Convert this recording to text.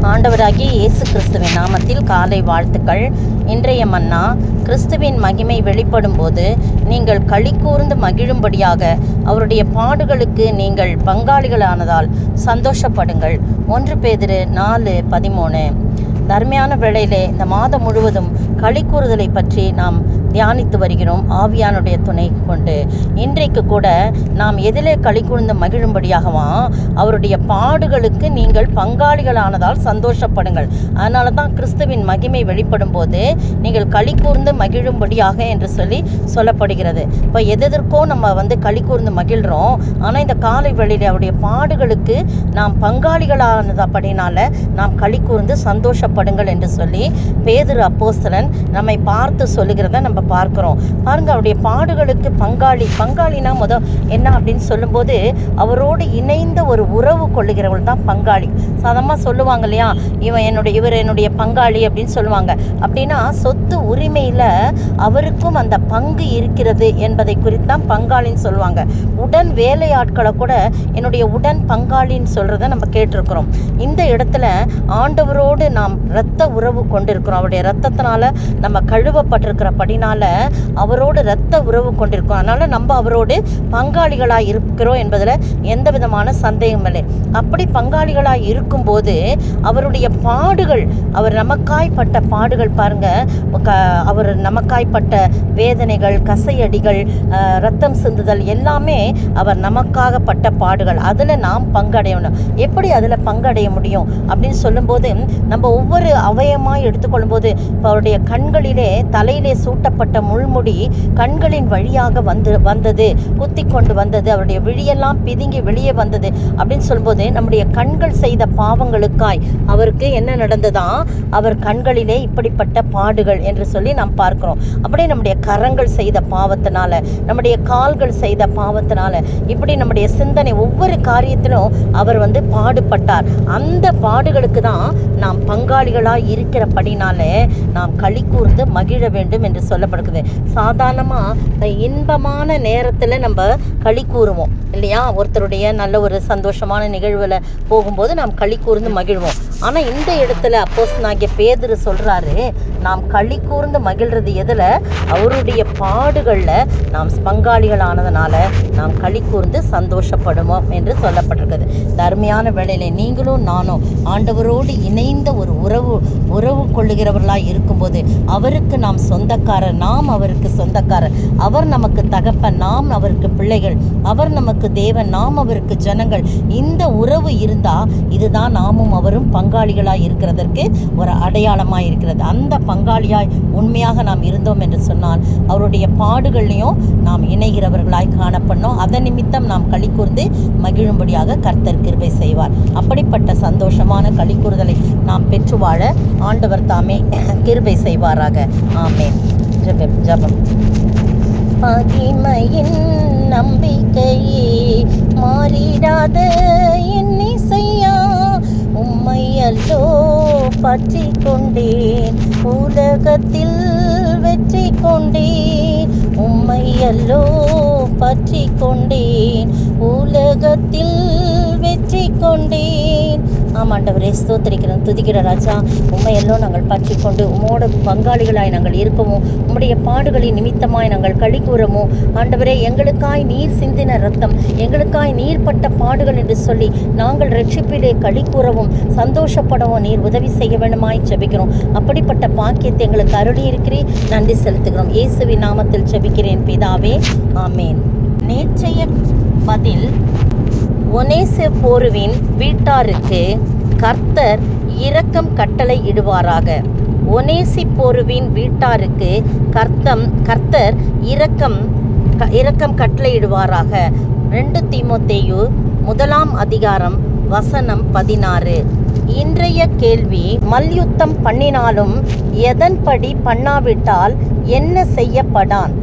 ஆண்டவராகிய இயேசு கிறிஸ்துவின் நாமத்தில் காலை வாழ்த்துக்கள். இன்றைய மன்னா, கிறிஸ்துவின் மகிமை வெளிப்படும் போது நீங்கள் களி கூர்ந்து மகிழும்படியாக அவருடைய பாடுகளுக்கு நீங்கள் பங்காளிகளானதால் சந்தோஷப்படுங்கள். 1 பேதுரு 4:13. தர்மையான வேளையிலே இந்த மாதம் முழுவதும் களி கூறுதலை பற்றி நாம் தியானித்து வருகிறோம், ஆவியானுடைய துணை கொண்டு. இன்றைக்கு கூட நாம் எதிலே களி கூர்ந்து மகிழும்படியாகவா அவருடைய பாடுகளுக்கு நீங்கள் பங்காளிகளானதால் சந்தோஷப்படுங்கள். அதனால தான் கிறிஸ்துவின் மகிமை வெளிப்படும் போது நீங்கள் களி கூர்ந்து மகிழும்படியாக என்று சொல்லப்படுகிறது. இப்போ எதற்கோ நம்ம களி கூர்ந்து மகிழ்கிறோம், ஆனால் இந்த காலை வேளையிலே அவருடைய பாடுகளுக்கு நாம் பங்காளிகளானதப்படினால நாம் களி கூர்ந்து சந்தோஷப்படுங்கள் என்று சொல்லி பேதுரு அப்போஸ்தலன் நம்மை பார்த்து சொல்லுகிறத நம்ம பார்க்கிறோம். பாருங்க, அவருடைய பாடுகளுக்கு பங்காளினா என்ன அப்படின்னு சொல்லும்போது அவரோடு இணைந்த ஒரு உறவு கொள்ளுகிறவள் தான் பங்காளி. சாதாரணமாக சொல்லுவாங்க இல்லையா, இவர் என்னுடைய பங்காளி அப்படின்னு சொல்லுவாங்க. அப்படின்னா சொத்து உரிமையில் அவருக்கும் அந்த பங்கு இருக்கிறது என்பதை குறித்து தான் பங்காளின்னு சொல்லுவாங்க. உடன் வேலையாட்களை கூட என்னுடைய உடன் பங்காளின்னு சொல்கிறத நம்ம கேட்டிருக்கிறோம். இந்த இடத்துல ஆண்டவரோடு நாம் இரத்த உறவு கொண்டிருக்கிறோம். அவருடைய இரத்தத்தினால நம்ம கழுவப்பட்டிருக்கிறபடினால அவரோடு இரத்த உறவு கொண்டிருக்கிறோம். அதனால நம்ம அவரோடு பங்காளிகளாக இருக்கிறோம் என்பதில் எந்த விதமான சந்தேகம் இல்லை. அப்படி பங்காளிகளாக இருக்கும்போது அவருடைய பாடுகள், அவர் நமக்காய்ப்பட்ட பாடுகள் பாருங்க, அவர் நமக்காய்ப்பட்ட வேதனைகள், கசையடிகள், ரத்தம் சிந்துதல் எல்லாமே அவர் நமக்காகப்பட்ட பாடுகள். அதில் நாம் பங்கடையணும். எப்படி அதில் பங்கடைய முடியும் அப்படின்னு சொல்லும்போது, நம்ம ஒவ்வொரு அவயமாக எடுத்துக்கொள்ளும் போது, இப்போ அவருடைய கண்களிலே தலையிலே சூட்டப்பட்ட முள்முடி கண்களின் வழியாக வந்தது, குத்தி கொண்டு வந்தது, அவருடைய விழியெல்லாம் பிதுங்கி வெளியே வந்தது அப்படின்னு சொல்லும்போது, நம்முடைய கண்கள் செய்த பாவங்களுக்காய் அவருக்கு என்ன நடந்ததான், அவர் கண்களிலே இப்படிப்பட்ட பாடுகள் என்று சொல்லி நாம் பார்க்கிறோம். அப்படியே நம்முடைய கரங்கள் செய்த பாவத்தினால, நம்முடைய கால்கள் செய்த பாவத்தினால, இப்படி நம்முடைய சிந்தனை ஒவ்வொரு காரியத்திலும் அவர் பாடுபட்டார். அந்த பாடுகளுக்கு தான் நாம் பங்காளிகளாக இருக்கிறபடினாலே நாம் களி கூர்ந்து மகிழ வேண்டும் என்று சொல்லப்படுகிறது. சாதாரணமாக இன்பமான நேரத்தில் நம்ம களி கூறுவோம் இல்லையா, ஒருத்தருடைய நல்ல ஒரு சந்தோஷமான நிகழ்வில் போகும்போது நாம் களி கூர்ந்து மகிழ்வோம். ஆனால் இந்த இடத்துல அப்போஸ்தலனாகிய பேதுரு சொல்கிறாரு, நாம் களி கூர்ந்து மகிழ்றது எதில், அவருடைய பாடுகளில் நாம் பங்காளிகளானதுனால நாம் களி கூர்ந்து சந்தோஷப்படுவோம் என்று சொல்லப்பட்டிருக்குது. தர்மையான வேளையில் நீங்களும் நானும் ஆண்டவரோடு இணைந்த ஒரு உறவு கொள்ளுகிறவர்களாக இருக்கும்போது அவருக்கு நாம் சொந்தக்காரர், நாம் அவருக்கு சொந்தக்காரர். அவர் நமக்கு தகப்பன், நாம் அவருக்கு பிள்ளைகள். அவர் நமக்கு தேவன், நாம் அவருக்கு ஜனங்கள். இந்த உறவு இருந்தால் இதுதான் நாமும் அவரும் பங்காளிகளாய் இருக்கிறதற்கு ஒரு அடையாளமாய் இருக்கிறது. அந்த பங்காளியாய் உண்மையாக நாம் இருந்தோம் என்று சொன்னால் அவருடைய பாடுகளையும் நாம் இணைகிறவர்களாய் காணப்படணும். அதன் நிமித்தம் நாம் களி கூர்ந்து மகிழும்படியாக கர்த்தர் கிருபை செய்வார். அப்படிப்பட்ட சந்தோஷமான களி கூறுதலை நாம் பெற்று வாழ ஆண்டவர் தாமே கிருபை செய்வாராக. ஆமென். ஜெபம். மகிமையின் நம்பிக்கையே மாறிடாத என் இசையா, உம்மை அல்லோ பற்றி கொண்டேன், உலகத்தில் வெற்றி கொண்டேன். உம்மை அல்லோ பற்றி கொண்டேன், உலகத்தில் வெற்றி கொண்டேன். ஆமாண்டவரே, ஸ்தோத்திரிக்கிறோம், துதிக்கிற ராஜா. உம்மையெல்லாம் நாங்கள் பற்றி கொண்டு உம்மோட பங்காளிகளாய் நாங்கள் இருக்கவும், உம்முடைய பாடுகளின் நிமித்தமாய் நாங்கள் களி கூறவும். ஆண்டவரே, எங்களுக்காய் நீர் சிந்தின ரத்தம், எங்களுக்காய் நீர் பட்ட பாடுகள் என்று சொல்லி நாங்கள் ரட்சிப்பிலே களி கூறவும் சந்தோஷப்படவும் நீர் உதவி செய்ய வேண்டுமாய் ஜெபிக்கிறோம். அப்படிப்பட்ட பாக்கியத்தை எங்களுக்கு அருளி இருக்கிறேன், நன்றி செலுத்துகிறோம். இயேசுவின் நாமத்தில் ஜெபிக்கிறேன் பிதாவே, ஆமேன். நேற்றைய பதில், ஒனேசிப்போருவின் வீட்டாருக்கு கர்த்தர் இரக்கம் கட்டளை இடுவாராக. ஒனேசிப்போருவின் வீட்டாருக்கு கர்த்தர் இரக்கம் கட்டளை இடுவாராக. 2 தீமோத்தேயு 1:16. இன்றைய கேள்வி, மல்யுத்தம் பண்ணினாலும் எதன்படி பண்ணாவிட்டால் என்ன செய்யப்படான்?